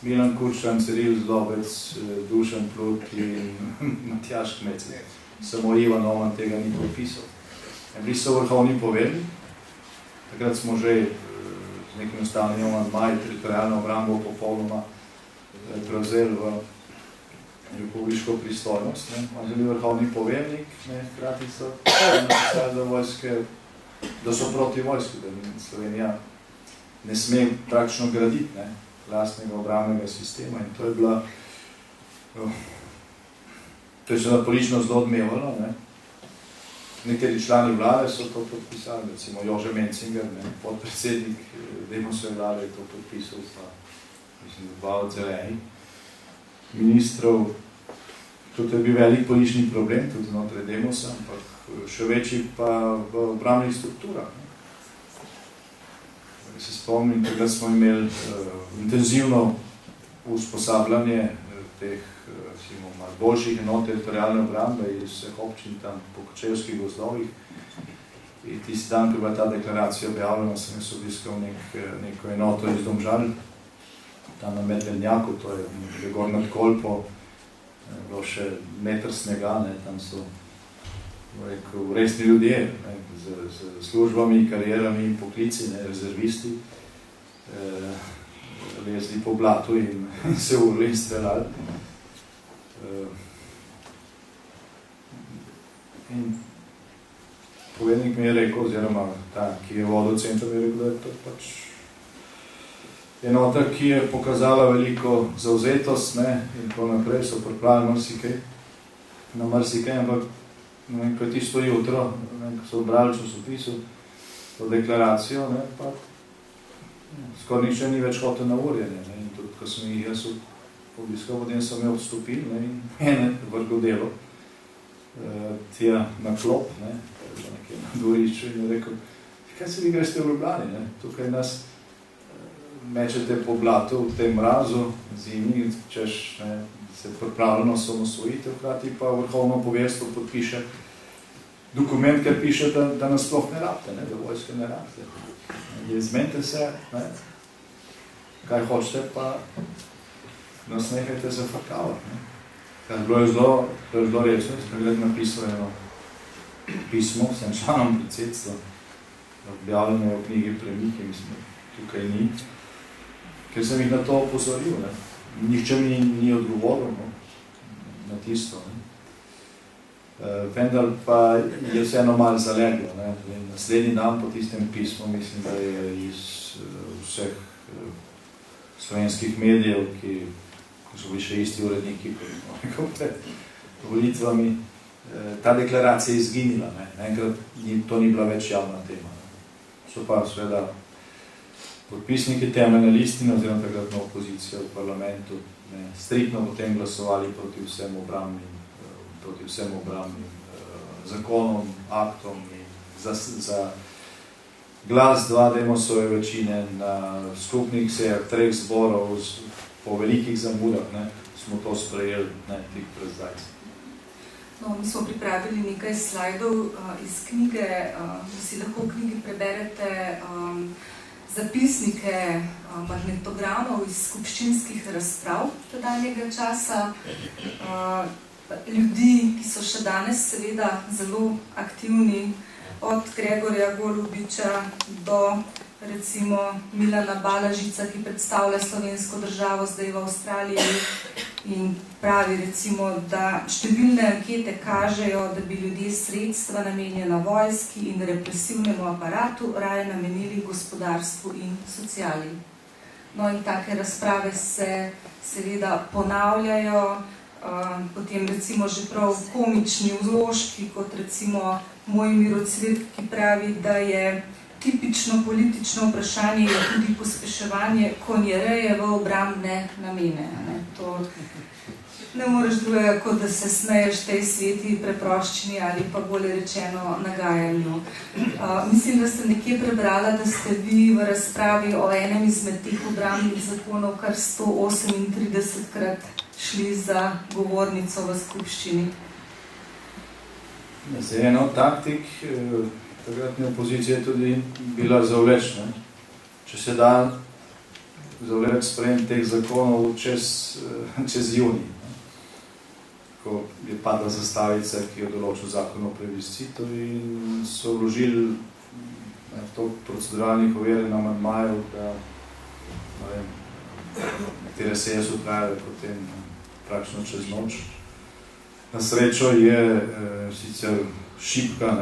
Milan Kučan, Ciril Zlobec, Dušan Plut in Matjaž Kmec. Samo Ivan Oman tega ni podpisal. Bili so vrhovni poveljni. Takrat smo že z nekim ustavnim amandmajem teritorialno obrambo popolnoma prevzeli v republiško pristojnost. On je bil vrhovni poveljnik, hkrati so napisali za vojske, da so proti vojski, da Slovenija ne sme praktično graditi lastnega obrambnega sistema. In to je bila, to je se napolično zelo odmevalo. Nekateri člani vlade so to podpisali, recimo Jože Mencinger, podpredsednik Demosove vlade je to podpisal, pa mislim, dva od zelenih ministrov. To je bil velik politični problem, tudi znotraj Demosa, ampak še večji pa v obrambnih strukturah. Se spomnim, takrat smo imeli intenzivno usposabljanje teh boljših enot teritorialne obrambe iz vseh občin tam po Kočevskih gozdovih. In tisti dan, ko je bila ta deklaracija objavljena, sem jaz obiskal neko enoto iz Domžal, tam na Medvednjaku, to je gor nad Kolpo, bilo še meter snega, tam so resni ljudje, z službami, karierami in poklici, rezervisti, lezli po blatu in se urli in streljali. In povednik mi je rekel, oziroma ta, ki je vodil center, mi je rekel, da je to pač enota, ki je pokazala veliko zavzetost, in tako naprej, so pripravili marsikaj, na marsikaj, ampak ko je tisto jutro, ko so obrali časopisu, to deklaracijo, pa skoraj nič ni več hotel na urjenje. In tudi, ko sem jih jaz obiskal, potem so me odstopili in ene vrgo delo tja na klop, nekje na dvorišču in je rekel, kaj se vi greste v Ljubljani, tukaj nas mečete po blatu v tem mrazu, zimi, češ se pripravljeno samosvojitev, hkrati pa vrhovno poveljstvo podpiše dokument, ker piše, da nas sploh ne rabite, da vojske ne rabite. Zmenite se, kaj hočete, pa nas nehajte zafrkavati. Bilo je zelo resno, sem napisal eno pismo, sem članom predsedstva, objavljeno je v knjigi Premike, mislim, tukaj ni, ker sem jih na to opozoril. Nihče mi ni odgovoril na tisto. Vendar pa je vseeno malo zaleglo. Naslednji dan po tistem pismu, mislim, da je iz vseh slovenskih medijev, ki so bili še isti uredniki pred volitvami, ta deklaracija je izginila. Enkrat to ni bila več javna tema. So pa seveda podpisniki temeljne listine oziroma takratna opozicija v parlamentu striktno potem glasovali proti vsem obrambnim zakonom, aktom in za glas 2 Demosove večine na skupnih sejah 3 zborov po velikih zamudah smo to sprejeli tik pred zdajci. Mi smo pripravili nekaj slajdov iz knjige, si lahko v knjigi preberete zapisnike magnetogramov iz skupščinskih razprav tedanjega časa, ljudi, ki so še danes seveda zelo aktivni, od Gregorja Golubiča do recimo Milana Balažica, ki predstavlja slovensko državo zdaj v Avstraliji in pravi recimo, da številne ankete kažejo, da bi ljudje sredstva namenjena vojski in represivnemu aparatu raje namenili gospodarstvu in sociali. No in take razprave se seveda ponavljajo, potem recimo že prav komični vložki, kot recimo Mojmir Ocvet, ki pravi, da je tipično politično vprašanje je tudi pospeševanje konjereje v obrambne namene. To ne moreš drugega, kot da se smeješ tej sveti preproščini ali pa bolje rečeno nagajanju. Mislim, da sem nekje prebrala, da ste vi v razpravi o enem izmed teh obrambnih zakonov kar 138-krat šli za govornico v skupščini. Zdaj, eno taktik takratne opozicije je tudi bila zavleč. Če se da zavleč sprejem teh zakonov čez junij, ko je padla zastavica, ki je določil zakon o plebiscitu in so vložili to proceduralnih overjenih amandmajev, da nekatere seje so trajale potem praktično čez noč. Na srečo je sicer šibka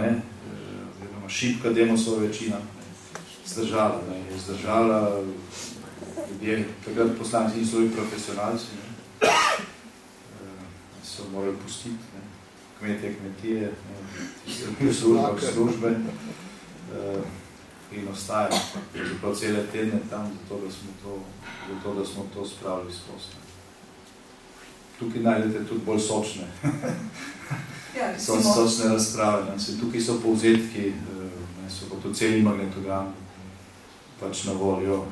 Demosova večina zdržala. Je zdržala ljudje, takrat poslanci niso bili profesionalci, so morali pustiti, kmetje, kmetije, službe in ostajajo. Zato cele tedne tam, zato da smo to spravili skozi. Tukaj najdete tudi bolj sočne, sočne razprave. Tukaj so povzetki, so pa tudi celi magnetogram pač na voljo.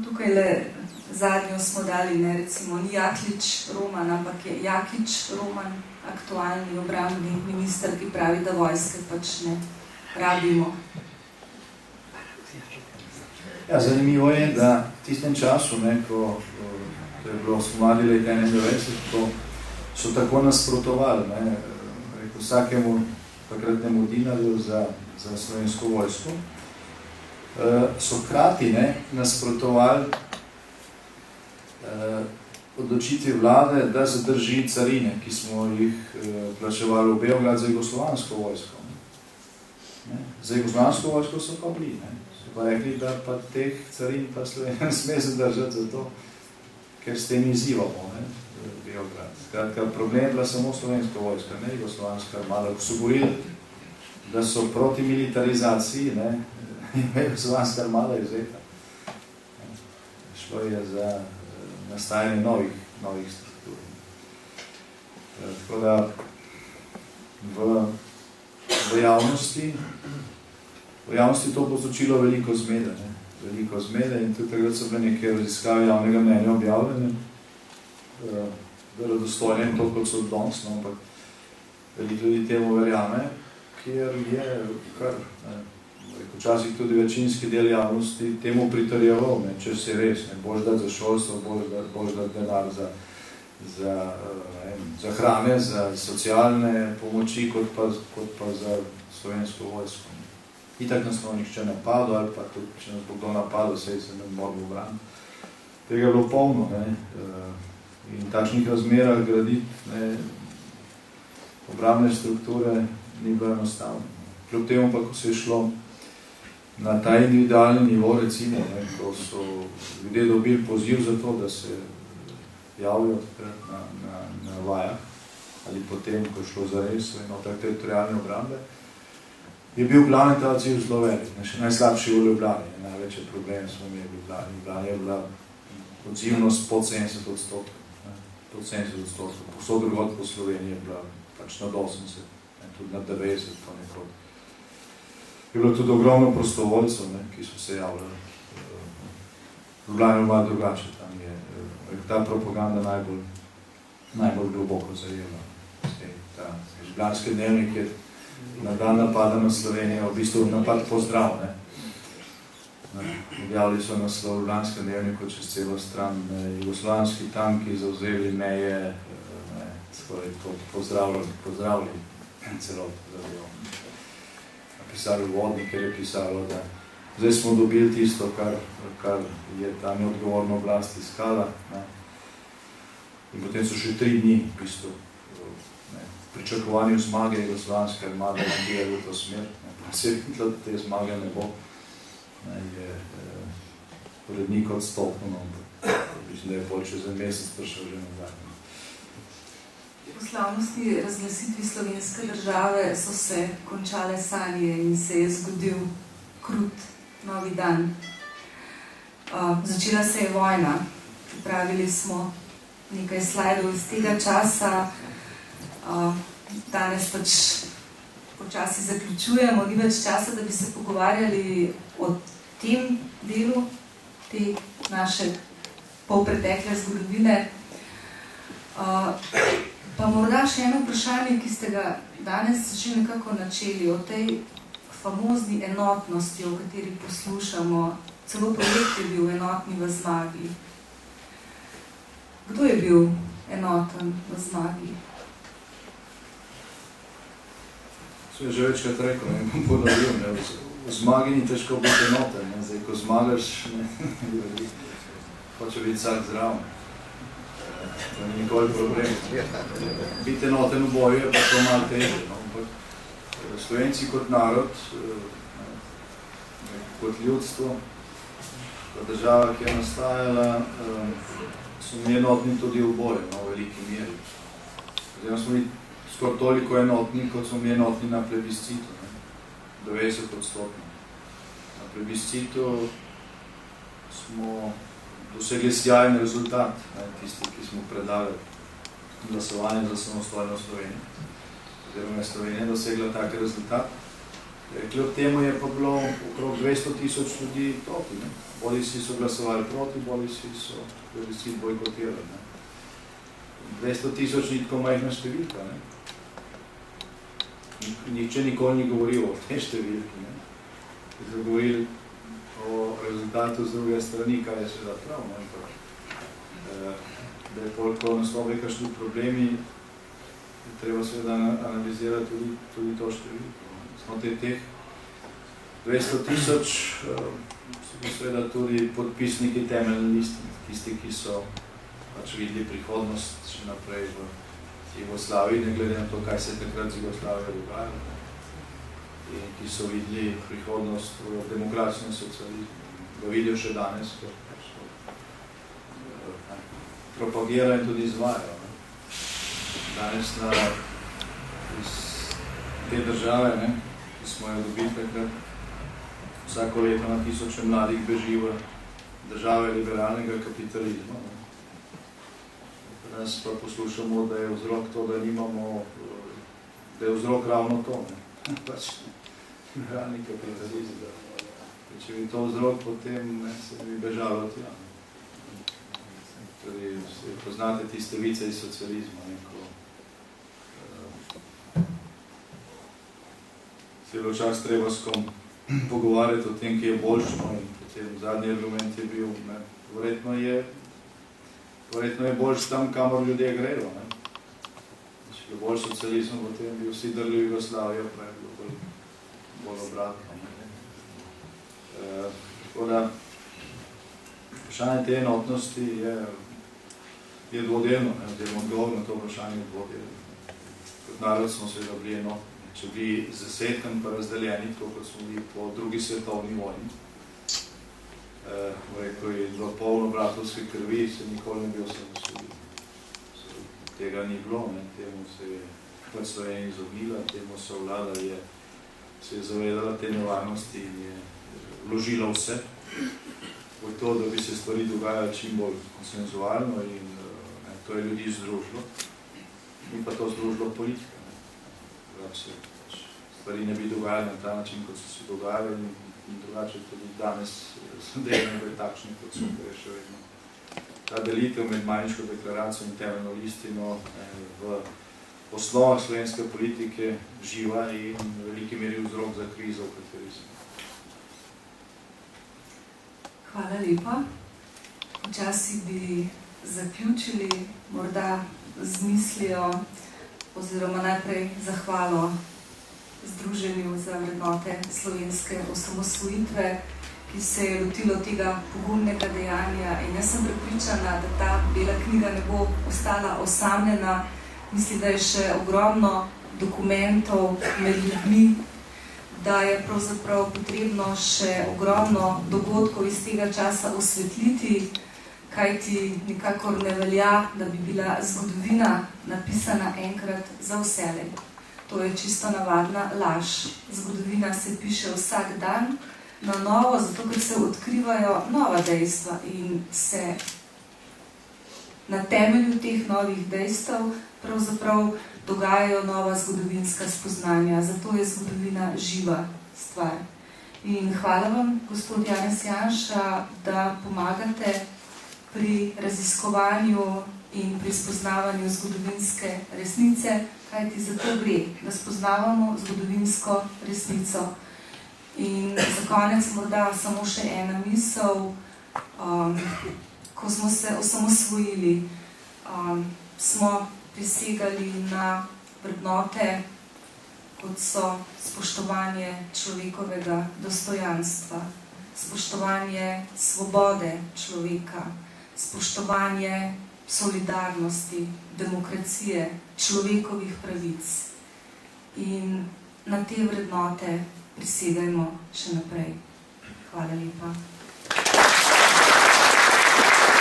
Tukaj le zadnjo smo dali, recimo, ni Jaklič Roman, ampak je Jakič Roman, aktualni obrambni minister, ki pravi, da vojske pač ne rabimo. Ja, zanimivo je, da v tistem času, ko je bilo spomladi leta 1991, so tako nasprotovali, vsakemu takratnemu dinarju za slovensko vojsko, so hkrati nasprotovali odločitvi vlade, da zadrži carine, ki smo jih plačevali v Beograd za jugoslovansko vojsko. Za jugoslovansko vojsko so pa bili. So pa rekli, da pa teh carin pa Slovenija sme zadržati zato, ker s tem izzivamo Beograd. Skratka, problem je bila samo slovenska vojska, ne jugoslovanska armada. Ko so govorili, da so proti militarizaciji, je jugoslovanska armada izveta. Šlo je za nastajanje novih struktur. Tako da v javnosti to povzročilo veliko zmede in tudi takrat so bile neke raziskave javnega mnenja objavljene, verodostojne to, kot so danes, ampak veliko ljudi temu verjame, kjer je kar včasih tudi večinski del javnosti temu pritrjeval, če se res, boš dati za šolstvo, boš dati denar za hrane, za socialne pomoči, kot pa za slovensko vojsko. Itak nas bo nihče napadel, ali pa tudi, če nas bo kdo napadel, sej se ne moramo braniti. Tega je bilo polno, in v takšnih razmerah graditi obrambne strukture ni bilo enostavno. Kljub temu pa, ko se je šlo na ta individualni nivo, recimo, ko so ljudje dobili poziv za to, da se javijo na vajah, ali potem, ko je šlo za res enotak teritorijalne obrambe, je bil glavni ta odziv zelo velik. Še najslabši v Ljubljani, največji problem smo imeli v Ljubljani. Ljubljani je bila odzivnost pod 70%. Pod 70%. Povsod drugod po Sloveniji je bila pač nad 80%, tudi nad 90%, pa nekod. Je bilo tudi ogromno prostovoljcev, ki so se javljali. Ljubljani je malo drugače, tam je ta propaganda najbolj globoko zajela. Ta Ljubljanski dnevnik je na dan napada na Slovenijo, v bistvu napad pozdrav. Objavili so naslov Ljubljanskem dnevniku čez celo stran, jugoslovanski tanki zavzeli meje, skoraj to pozdravili celotno zadevo. Napisali vodnik, ker je pisalo, da zdaj smo dobili tisto, kar je ta neodgovorna oblast iskala. In potem so še 3 dni v bistvu pričakovanju zmage jugoslovanske armade nabijali v to smer. Pa se je videlo, da te zmage ne bo. urednik odstopil, no, mislim, da je bolj čez en mesec prišel že nazaj. Po slavnostni razglasitvi slovenske države so se končale sanje in se je zgodil krut novi dan. Začela se je vojna. Pripravili smo nekaj slajdov iz tega časa. Danes pač počasi zaključujemo, ni več časa, da bi se pogovarjali o tem delu te naše polpretekle zgodovine. Pa morda še eno vprašanje, ki ste ga danes že nekako načeli, o tej famozni enotnosti, o kateri poslušamo. Celo projekt je bil enotni v zmagi. Kdo je bil enoten v zmagi? Sem že večkrat rekel, ne bom ponovil, ne, v zmagi ni težko biti enoten, ne, zdaj, ko zmagaš, ne, hoče biti vsak zraven. To ni nikoli problem. Biti enoten v boju je pa to malo težje, no, ampak Slovenci kot narod, kot ljudstvo, kot država, ki je nastajala, so mi enotni tudi v boju, no, v veliki meri. Zdaj smo mi skoraj toliko enotni, kot smo mi enotni na plebiscitu, 90%. Na plebiscitu smo dosegli sjajen rezultat, ne, tisti, ki smo predali glasovanje za samostojno Slovenijo. Oziroma je Slovenija dosegla tak rezultat. Kljub temu je pa bilo okrog 200,000 ljudi proti. Bodi si so glasovali proti, bodi si so plebiscit bojkotirali. 200,000 ni tako majhna številka. Ne. Nihče nikoli ni govoril o tej številki. So govorili o rezultatu z druge strani, kar je seveda prav. Da je koliko naslovi kakšni problemi, je treba seveda analizirati tudi to številko. Znotraj teh 200,000 so seveda tudi podpisniki temeljne listine, tisti, ki so pač videli prihodnost še naprej v Jugoslaviji, ne glede na to, kaj se je takrat z Jugoslavijo dogajalo, in ki so videli prihodnost v demokratičnem socializmu. Ga vidijo še danes, ker propagirajo in tudi izvajajo. Danes iz te države, ne, ki smo jo dobili takrat, vsako leto na 1000 mladih beži v države liberalnega kapitalizma. Danes pa poslušamo, da je vzrok to, da nimamo, da je vzrok ravno to, ne. Pač liberalni kapitalizem. Če bi to vzrok, potem se bi bežalo tja. Torej, poznate tiste vice iz socializma, ko se je bilo čas treba s kom pogovarjati o tem, ki je boljši, in potem zadnji argument je bil, ne, verjetno je boljši tam, kamor ljudje grejo. Če je bolj socializem, potem bi vsi drli v Jugoslavijo, pa je bilo bolj obratno. Tako da, vprašanje te enotnosti je dvodelno, oziroma odgovor na to vprašanje je dvodelno. Kot narod smo seveda bili enotni. Če bi zasedkan pa razdeljeni, tako kot smo bili po drugi svetovni vojni, rekel je, v polno bratovske krvi se nikoli ne bi osamosvojili. Tega ni bilo, ne. Temu se je pač Slovenija izognila, temu se vlada se je zavedala te nevarnosti in je vložila vse v to, da bi se stvari dogajali čim bolj konsenzualno in to je ljudi združilo. In pa to združilo politika. Da se stvari ne bi dogajali na ta način, kot so se dogajali in drugače tudi danes so delno takšni, kot so, ker je še vedno ta delitev med Majniško deklaracijo in temeljno listino v osnovah slovenske politike živa in v veliki meri vzrok za krizo, v kateri smo. Hvala lepa. Včasih bi zaključili morda z mislijo oziroma najprej zahvalo Združenju za vrednote slovenske osamosvojitve, ki se je lotilo tega pogumnega dejanja. In jaz sem prepričana, da ta bela knjiga ne bo ostala osamljena. Mislim, da je še ogromno dokumentov med ljudmi, da je pravzaprav potrebno še ogromno dogodkov iz tega časa osvetliti, kajti nikakor ne velja, da bi bila zgodovina napisana enkrat za vselej. To je čisto navadna laž. Zgodovina se piše vsak dan na novo, zato ker se odkrivajo nova dejstva in se na temelju teh novih dejstev pravzaprav dogajajo nova zgodovinska spoznanja. Zato je zgodovina živa stvar. In hvala vam, gospod Janez Janša, da pomagate pri raziskovanju in pri spoznavanju zgodovinske resnice, kajti za to gre, da spoznavamo zgodovinsko resnico. In za konec morda samo še ena misel. Ko smo se osamosvojili, smo prisegali na vrednote, kot so spoštovanje človekovega dostojanstva, spoštovanje svobode človeka, spoštovanje solidarnosti, demokracije, človekovih pravic. In na te vrednote prisegajmo še naprej. Hvala lepa.